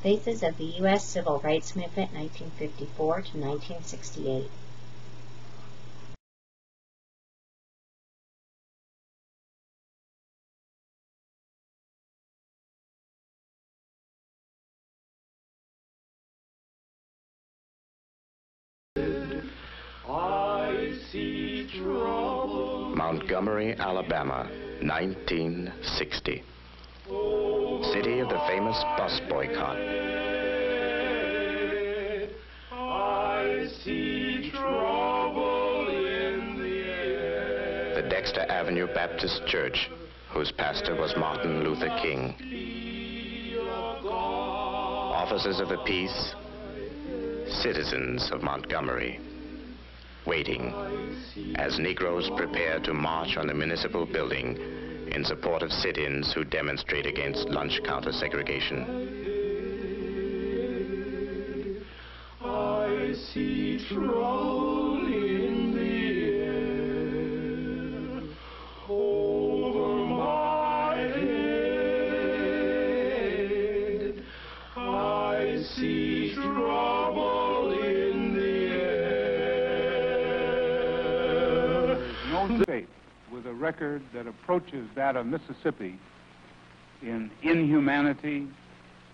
Phases of the U.S. Civil Rights Movement 1954 to 1968. Montgomery, Alabama, 1960. City of the famous bus boycott. I see trouble in the air. The Dexter Avenue Baptist Church, whose pastor was Martin Luther King. Officers of the peace, citizens of Montgomery, waiting as Negroes prepare to march on the municipal building in support of sit-ins who demonstrate against lunch counter segregation. I see trouble in the air over my head. I see trouble in the air. No state with a record that approaches that of Mississippi in inhumanity,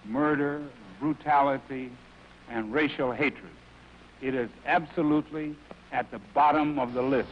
murder, brutality, and racial hatred. It is absolutely at the bottom of the list.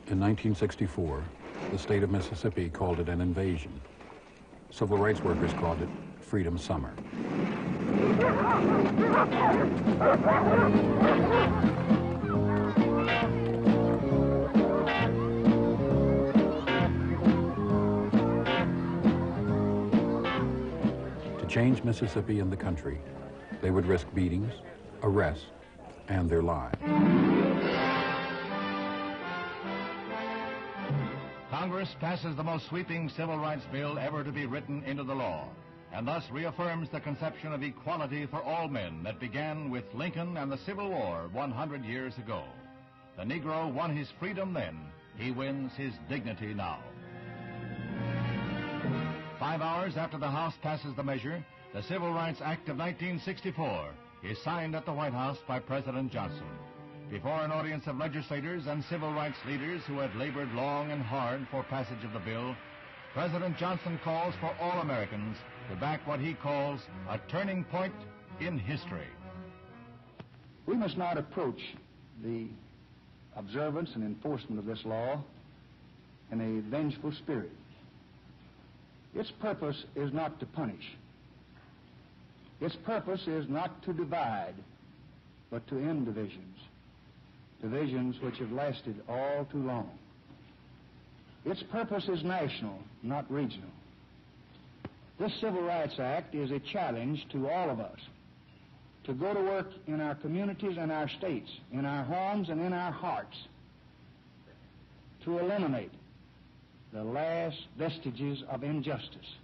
In 1964, the state of Mississippi called it an invasion. Civil rights workers called it Freedom Summer. To change Mississippi and the country, they would risk beatings, arrest, and their lives. Congress passes the most sweeping civil rights bill ever to be written into the law, and thus reaffirms the conception of equality for all men that began with Lincoln and the Civil War 100 years ago. The Negro won his freedom then. He wins his dignity now. 5 hours after the House passes the measure, the Civil Rights Act of 1964 is signed at the White House by President Johnson. Before an audience of legislators and civil rights leaders who had labored long and hard for passage of the bill, President Johnson calls for all Americans to back what he calls a turning point in history. We must not approach the observance and enforcement of this law in a vengeful spirit. Its purpose is not to punish. Its purpose is not to divide, but to end divisions. Divisions which have lasted all too long. Its purpose is national, not regional. This Civil Rights Act is a challenge to all of us to go to work in our communities and our states, in our homes and in our hearts, to eliminate the last vestiges of injustice